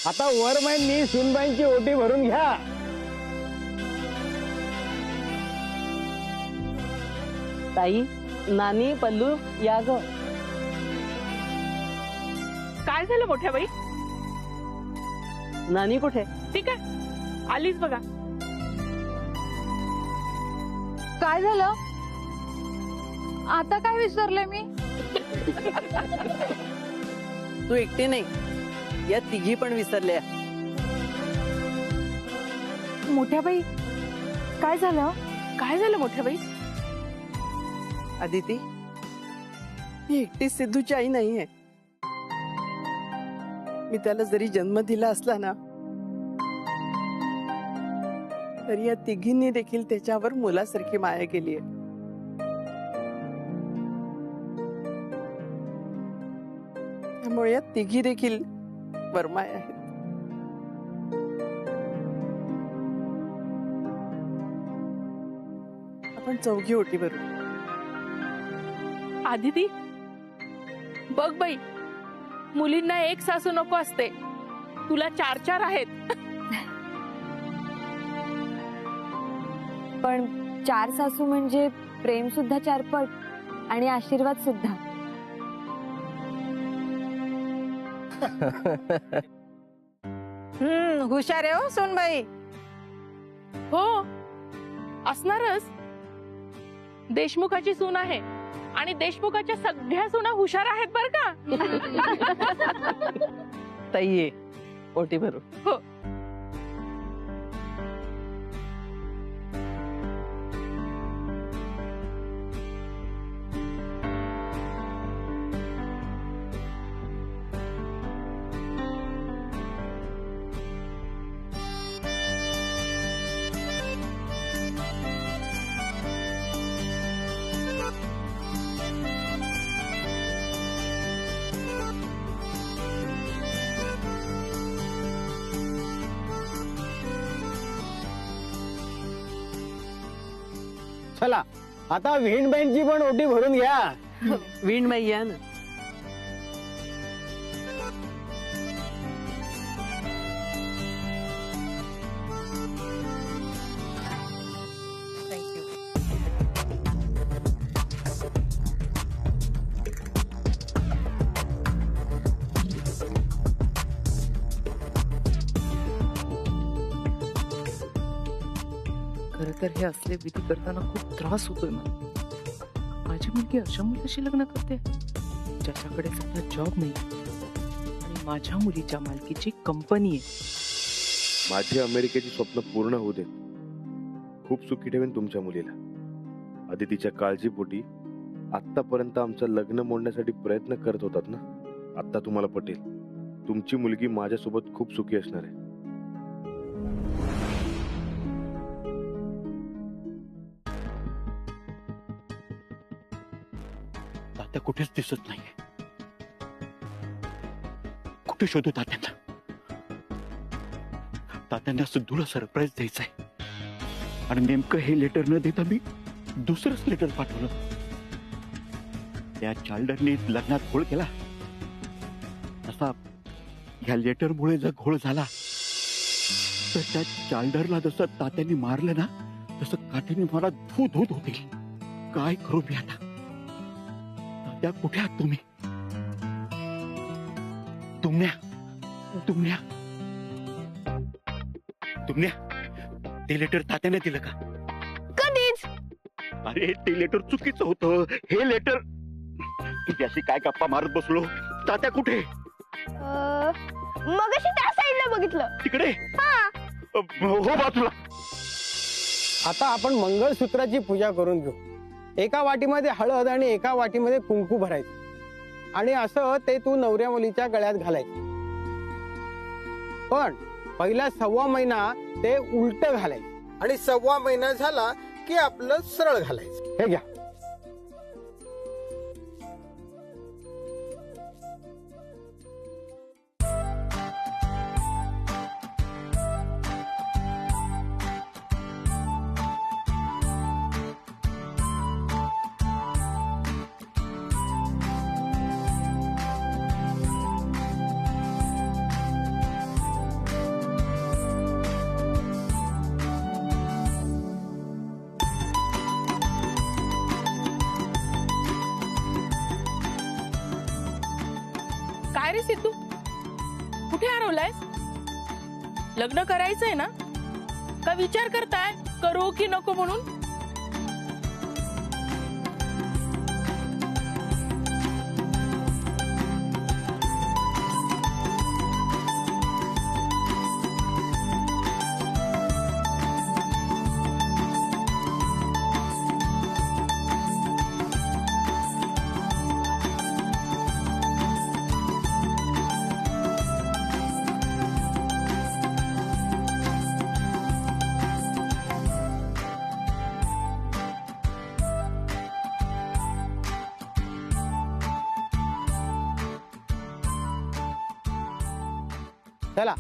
आता वरमाईंनी सुनबाईंची ओटी भरून घ्या. ताई, नानी, पल्लू या ग. काय झालं मोठ्या बाई? नानी कुठे? ठीक आहे, आलीच बघा. काय झालं? आता काय विसरले मी? तू एकटी नाही, या तिघी पण विसरल्या. मोठ्या बाई, काय झालं? काय झालं मोठ्या बाई? आदिती, मी एकटी सिद्धूची आई नाहीये. मी त्याला जरी जन्म दिला असला ना, तरी या तिघींनी देखील त्याच्यावर मुलासारखी माया केली आहे. त्यामुळे या तिघी देखील वरमाय आहेत. आपण चौघी ओटी भरू. आदिती, बघ बाई, मुलींना एक सासू नको असते, तुला 4 आहेत. पण 4 सासू म्हणजे प्रेम सुद्धा 4 पट आणि आशीर्वाद सुद्धा. हुशार आहे हो सोनबाई. हो, असणारच. देशमुखाची सून आहे आणि देशमुखाच्या सगळ्या सुना हुशार आहेत बर का. ताई ये, ओटी भरू. हो. चला आता विहीणबाईंची पण ओटी भरून घ्या. वीणबाई या ना. खरं तर हे असले विधी करताना खूप त्रास होतोय मला. माझी मुलगी अशा मुलाशी लग्न करते ज्याच्याकडे सध्या जॉब नाही आणि माझ्या मुलीच्या मालकीची कंपनी आहे. माझी अमेरिकेची स्वप्न पूर्ण होऊ दे. खूप सुखी ठेवेन तुमच्या मुलीला. आदितीच्या काळजीपोटी आतापर्यंत आमचं लग्न मोडण्यासाठी प्रयत्न करत होतात ना, आता तुम्हाला पटेल तुमची मुलगी माझ्यासोबत खूप सुखी असणार आहे. तात्या कुठेच दिसत नाहीये. कुठे शोधू तात्यांना? तात्यांना सिद्धूला सरप्राईज द्यायचंय आणि नेमकं हे लेटर न देता मी दुसरंच लेटर पाठवलं. त्या चाल्डरने लग्नात घोळ केला तसा ह्या लेटरमुळे जर घोळ झाला तर त्या चाल्डरला जसं तात्यांनी मारलं ना तसं काठीने मला धू धूत होतील. काय करू मी आता? तात्या कुठे आहात तुम्ही? तुमन्या तुमन्या तुमन्या ते लेटर तात्याने दिलं का? कधीच. अरे ते लेटर चुकीचं होतं. हे लेटर तुझ्याशी काय गप्पा मारत बसलो. तात्या कुठे? मगाशी त्या साईडला बघितलं. तिकडे हो बाजूला. आता आपण मंगळसूत्राची पूजा करून घेऊ. एका वाटीमध्ये हळद आणि एका वाटीमध्ये कुंकू भरायचं आणि असं ते तू नवऱ्या मुलीच्या गळ्यात घालायचं. पण पहिला 1.25 महिना ते उलट घालायचं आणि 1.25 महिना झाला की आपलं सरळ घालायचं. हे घ्या. कुठे हरवलायस? लग्न करायचंय ना? का विचार करताय करू की नको म्हणून? चला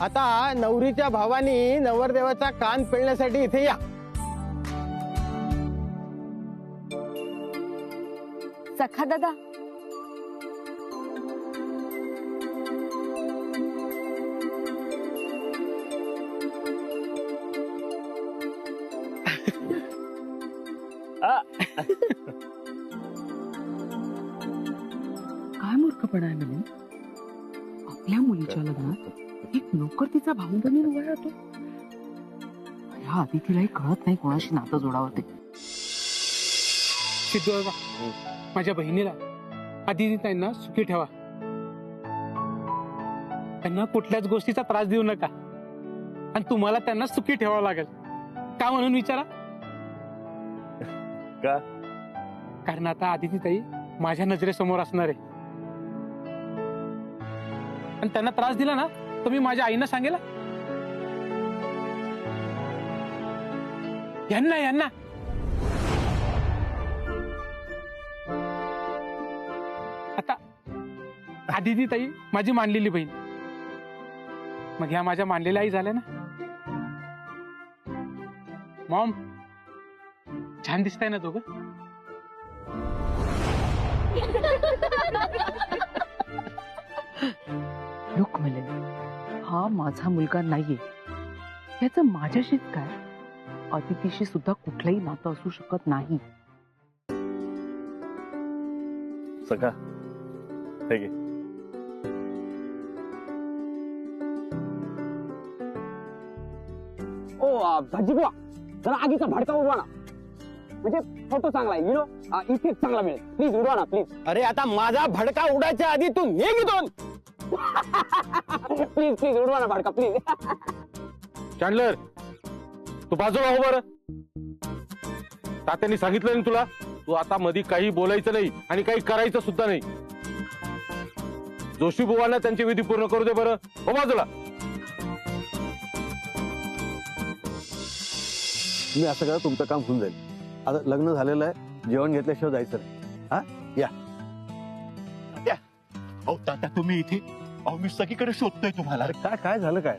आता नवरीच्या भावानी नवरदेवाचा कान पिळण्यासाठी इथे या. सखा दादा, काय मूर्खपणा आहे म्हणून आपल्या मुलीच्या लग्नात एक नोकर तिचा भाऊ बनून उभा राहतो. ह्या अतिथीलाही कळत नाही कोणाशी नातं जोडावं ते. सिद्धू बाबा, माझ्या बहिणीला आधी त्यांना सुखी ठेवा. त्यांना कुठल्याच गोष्टीचा त्रास देऊ नका आणि तुम्हाला त्यांना सुखी ठेवावं लागेल. का म्हणून विचारा? का? कारण आता आदिती ताई माझ्या नजरेसमोर असणार आहे आणि त्यांना त्रास दिला ना तर मी माझ्या आईना सांगेल. यांना आता आदिती ताई माझी मानलेली बहीण, मग ह्या माझ्या मानलेल्या आई झाल्या ना. मॉम, छान दिसताय ना दोघं? लोक म्हणले हा माझा मुलगा नाहीये, याचं माझ्याशीच काय, अतिथीशी सुद्धा कुठलंही नातं असू शकत नाही. सखा ठीक आहे. भाजीबुवा जरा आगीचा भडका उडवा ना, म्हणजे फोटो चांगला आहे, इफेक्ट चांगला मिळेल. प्लीज उडवा ना प्लीज. अरे आता माझा भडका उडायच्या आधी तू निघ इथून. प्लीज प्लीज उडवा ना भडका प्लीज. चॅन्डलर, तू बाजूला हो बरं. तात्यांनी सांगितलं ना तुला, तू आता मध्ये काही बोलायचं नाही आणि काही करायचं सुद्धा नाही. जोशी बुवांना त्यांची विधी पूर्ण करू दे बरं. हो बाजूला. मी असं करा, तुमचं काम होऊन जाईल. आता लग्न झालेलं आहे, जेवण घेतल्याशिवाय जायचं नाही. हा या. अहो तात्या तुम्ही इथे? अहो मी सगळीकडे शोधतोय तुम्हाला. काय काय झालं काय?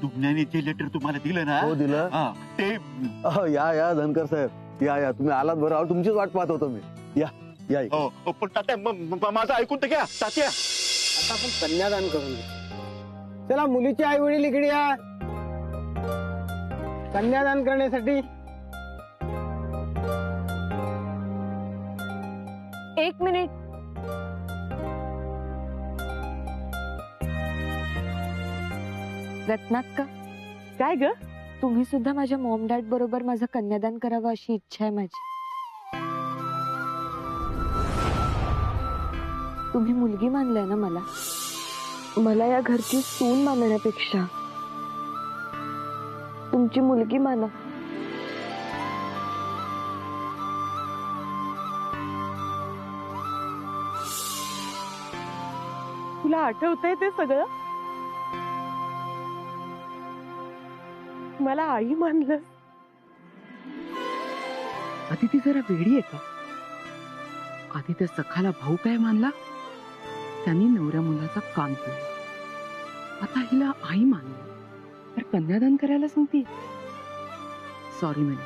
दुग्न्याने जे लेटर तुम्हाला दिलं ना, हो दिलं. हा ते या धनकर साहेब, या तुम्ही आलात बरं. अहो तुमचीच वाट पाहत होतो मी. या इकडे. पण तात्या माझं ऐकून तर घ्या तात्या. आता आपण कन्यादान करून घेऊ. चला मुलीचे आई वडील इकडे या कन्यादान करण्यासाठी. एक मिनिट. रत्नाक्का, काय ग? तुम्ही सुद्धा माझ्या मॉम डॅड बरोबर माझं कन्यादान करावं अशी इच्छा आहे माझी. तुम्ही मुलगी मानलाय ना मला. मला या घरची सून मानण्यापेक्षा तुमची मुलगी माना. तुला आठवतंय ते सगळं? मला आई मानलं. अदिती जरा वेडी आहे का? आधी त्या सखाला भाऊ काय मानला, त्यांनी नवऱ्या मुलाचा कान पिळला. आता हिला आई मानली तर कन्यादान करायला सांगते. सॉरी म्हणे,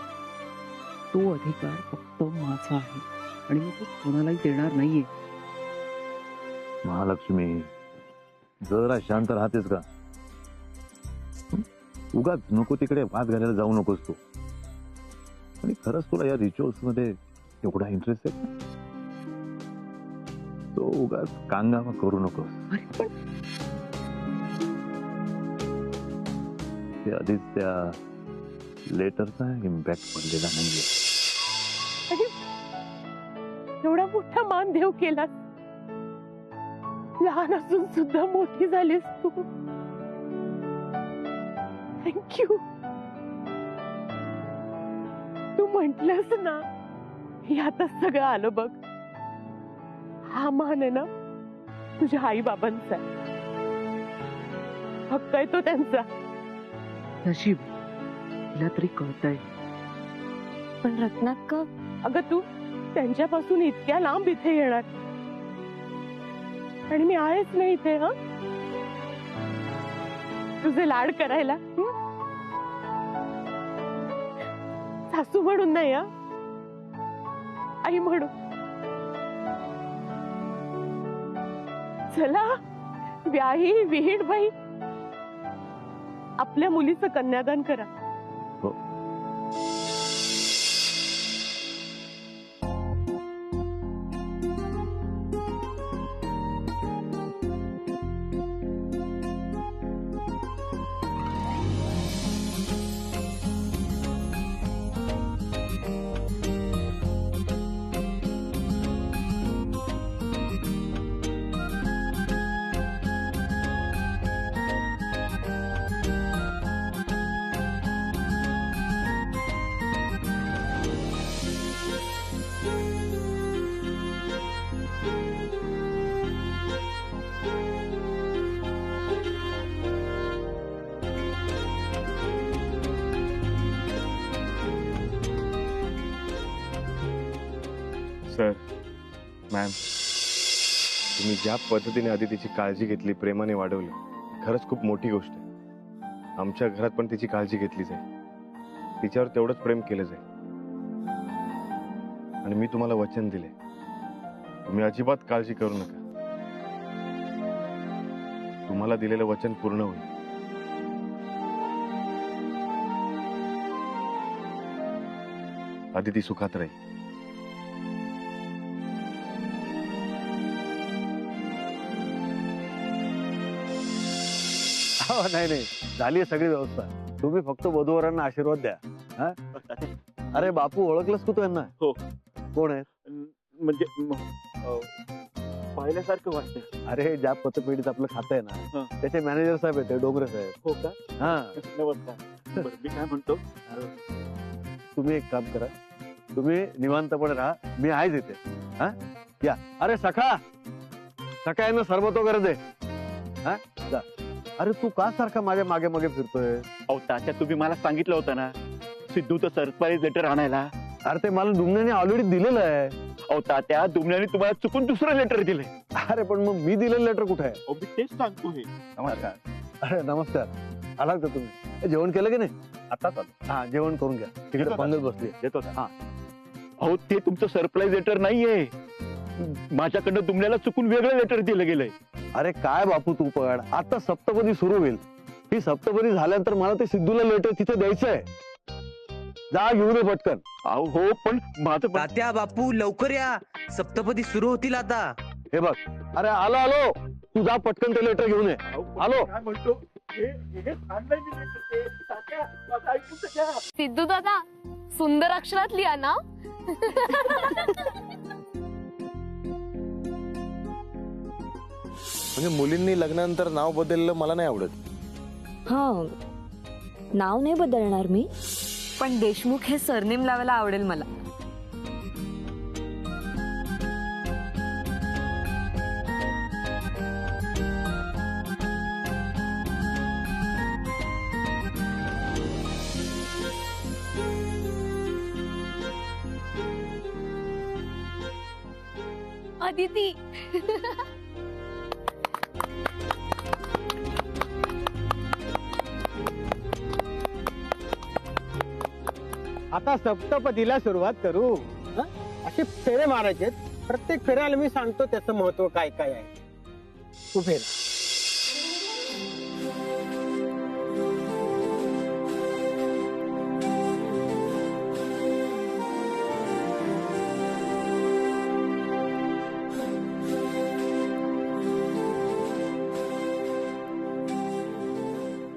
तो अधिकार फक्त माझा आहे आणि मी तो कोणालाही देणार नाहीये. महालक्ष्मी, जरा शांत राहतेस का? उगाच नको तिकडे वाद घालायला जाऊ नकोस तू. आणि खरंच तुला या रिच्युअल्स मध्ये एवढा इंटरेस्ट आहे का? तो उगाच कांगावा करू नकोस. अरे पण ते आधीच त्या लेटरचा इम्पॅक्ट पडलेला नाहीये. एवढा मोठा मान देव केला, लहान असून सुद्धा मोठी झालीस तू. थँक्यू. तू म्हंटलस ना, हे आता सगळं आलं बघ. हा मान आहे ना तुझ्या आई बाबांचा, हक्क आहे तो त्यांचा. नशीब तिला तरी कळतंय. पण रत्नाक्का, अगं तू त्यांच्यापासून इतक्या लांब इथे येणार, आणि मी आहेच नाही इथे. हा, तुझे लाड करायला. सासू म्हणून नाही, हा आई म्हणून. चला, व्याही विहीण बाई, आपल्या मुलीचं कन्यादान करा. सर, मॅम, तुम्ही ज्या पद्धतीने आदितीची काळजी घेतली, प्रेमाने वाढवली, खरंच खूप मोठी गोष्ट आहे. आमच्या घरात पण तिची काळजी घेतली जाईल, तिच्यावर तेवढंच प्रेम केलं जाईल. आणि मी तुम्हाला वचन दिले, तुम्ही अजिबात काळजी करू नका. तुम्हाला दिलेलं वचन पूर्ण होईल. आदिती सुखात राहील. नाही नाही, झाली आहे सगळी व्यवस्था. तुम्ही फक्त वधूवरांना आशीर्वाद द्या. हा? अरे बापू, ओळखलंस तू यांना? हो. कोण आहे? म्हणजे पाहिल्यासारखं वाटतं. अरे, ज्या पतपेढीत आपलं खातं आहे ना, त्याचे मॅनेजर साहेब आहेत, डोंगरे साहेब. हो का? हा, नमस्कार. बरं, मी काय म्हणतो, तुम्ही एक काम करा, तुम्ही निवांतपणे राहा, मी आहेच इथे. हा, या. अरे सखा, सखा यांना सरबतो गरज आहे. हा, जा. अरे तू का सारखा माझ्या मागे मागे फिरतोय? अहो तात्या, तुम्ही मला सांगितलं होतं ना सिद्धूचं सरप्राईज लेटर आणायला. अरे ते मला दुमण्याने ऑलरेडी दिलेलं आहे. अहो तात्या, दुमण्याने तुम्हाला चुकून दुसरं लेटर दिले. अरे पण मग मी दिलेलं लेटर कुठे आहे? अहो मी तेच सांगतो. हे नमस्कार. अरे नमस्कार. आलात का तुम्ही? जेवण केलं की नाही? आता चालू. हा, जेवण करून घ्या. तिकडे पंगत बसली. येतो. हा. अहो ते तुमचं सरप्राईज लेटर नाहीये, माझ्याकडनं दुमण्याला चुकून वेगळं लेटर दिलं गेलंय. अरे काय बापू तू पण, आता सप्तपदी सुरू होईल. ही सप्तपदी झाल्यानंतर मला ते सिद्धूला लेटर तिथे द्यायचंय. जा घेऊन ये पटकन. अहो हो, पण माझं तात्या बापू लवकर या, सप्तपदी सुरू होतील आता. हे बघ, अरे आलो आलो, तू जा पटकन ते लेटर घेऊन ये. आलो. काय म्हणतो, सिद्धू दादा, सुंदर अक्षरात लिहा ना. म्हणजे मुलींनी लग्नानंतर नाव बदललं मला नाही आवडत. हा, नाव नाही बदलणार मी, पण देशमुख हे सरनेम लावायला आवडेल मला. अदिती. आता सप्तपदीला सुरुवात करू. असे फेरे मारायचे. प्रत्येक फेऱ्याला मी सांगतो त्याचं महत्व काय काय आहे. तू फेर.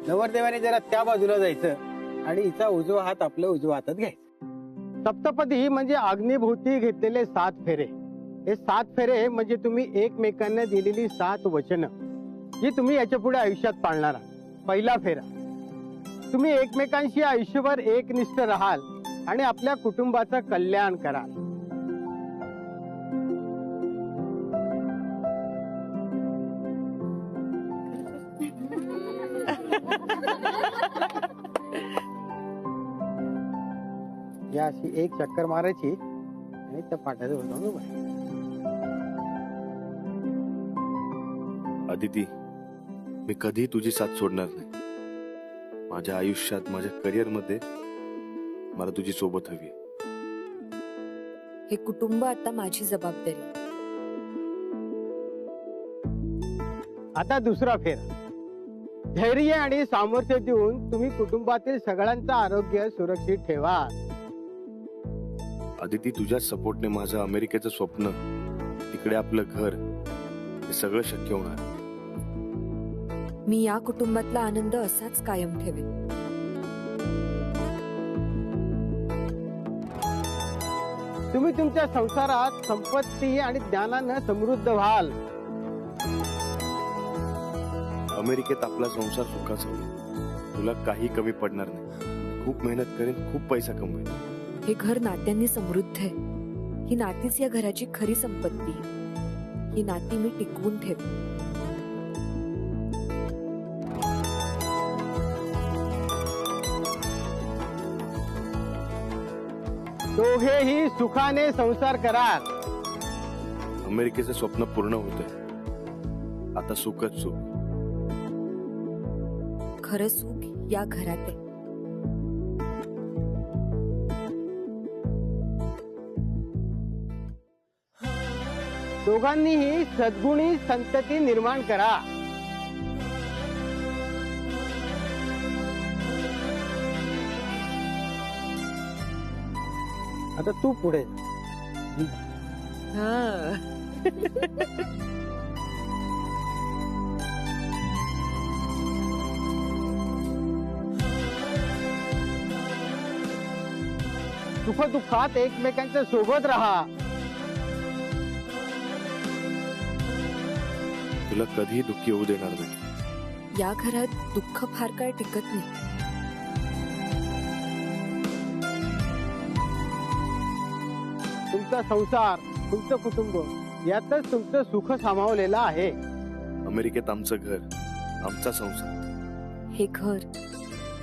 नवरदेवाने जरा त्या बाजूला जायचं आणि हिचा उजवा हात आपल्या उजव्या हातात घ्यायचा. सप्तपदी म्हणजे अग्निभोवती घेतलेले 7 फेरे. हे 7 फेरे म्हणजे तुम्ही एकमेकांना दिलेली 7 वचनं जी तुम्ही याच्या पुढे आयुष्यात पाळणार आहात. पहिला फेरा, तुम्ही एकमेकांशी आयुष्यभर एकनिष्ठ राहाल आणि आपल्या कुटुंबाचं कल्याण कराल. या अशी एक चक्कर मारायची आणि त्या पाट्याचं बजावून उभं राहायचं. अदिती, मी कधीही तुझी साथ सोडणार नाही. माझ्या आयुष्यात, माझ्या करिअर मध्ये मला तुझी सोबत हवी. हे कुटुंब आता माझी जबाबदारी. आता दुसरा फेरा, धैर्य आणि सामर्थ्य देऊन तुम्ही कुटुंबातील सगळ्यांचं आरोग्य सुरक्षित ठेवा. अदिती, तुझ्या सपोर्टने माझं अमेरिकेचं स्वप्न, तिकडे आपलं घर, हे सगळं शक्य होणार. मी या कुटुंबातला आनंद असाच कायम ठेवेन. तुम्ही तुमच्या संसारात संपत्ती आणि ज्ञानानं समृद्ध व्हाल. अमेरिकेत आपला संसार सुखाचा होईल. तुला काही कमी पडणार नाही. खूप मेहनत करेन, खूप पैसा कमवेन. हे घर नात्यांनी समृद्ध आहे. ही नातीच या घराची खरी संपत्ती आहे. ही नाती मी टिकवून ठेवेन. दोघेही सुखाने संसार कराल. अमेरिकेचं स्वप्न पूर्ण होतंय. आता सुखच सुख. खरं सुख या घरात आहे. दोघांनीही सद्गुणी संतती निर्माण करा. आता तू पुढे. सुखदुःखात एकमेकांच्या सोबत राहा. तुला कधीही दुःखी होऊ देणार नाही. या घरात दुःख फार काळ टिकत नाही. तुमचा संसार, तुमचं कुटुंब यातच तुमचं सुख सामावलेलं आहे. अमेरिकेत आमचं घर, आमचा संसार. हे घर,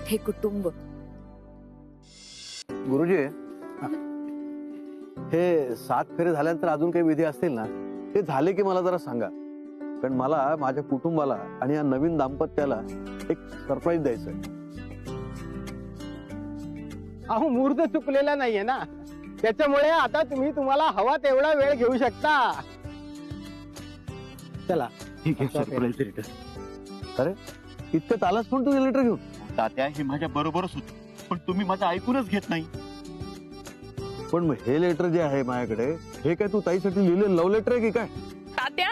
हे कुटुंब. गुरुजी, हे 7 फेरे झाल्यानंतर अजून काही विधी असतील ना, ते झाले की मला जरा सांगा. कारण मला माझ्या कुटुंबाला आणि या नवीन दाम्पत्याला एक सरप्राईज द्यायचंय. अहो, मुहूर्त चुकलेला नाहीये ना, त्याच्यामुळे आता तुम्ही तुम्हाला हवा तेवढा वेळ घेऊ शकता. चला. ठीक आहे, सरप्राईज लेटर. अरे, इतकं आलास पण तू लेटर घेऊन? तात्या, हे माझ्या बरोबरच होत, पण तुम्ही माझं ऐकूनच घेत नाही. पण मग हे लेटर जे आहे माझ्याकडे, हे काय तू ताईसाठी लिहिलेलं लव्ह लेटर आहे की काय? तात्या,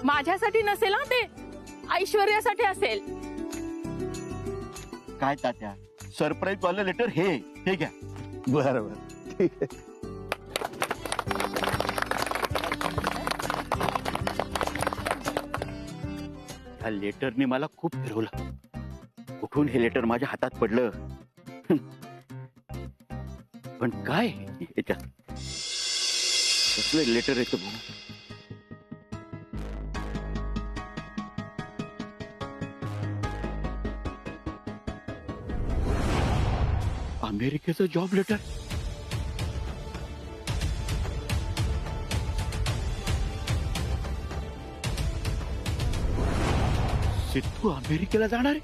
माझ्यासाठी नसेल हा ते, ऐश्वर्यासाठी असेल. काय तात्या, सरप्राईज वालं लेटर हे घ्या. बरं बरं, ठीक आहे. ह्या लेटरने मला खूप फिरवलं. कुठून हे लेटर माझ्या हातात पडलं, पण काय याच्यात कसलं लेटर येतं. अमेरिकेचं जॉब लेटर. सिद्धू अमेरिकेला जाणार आहे.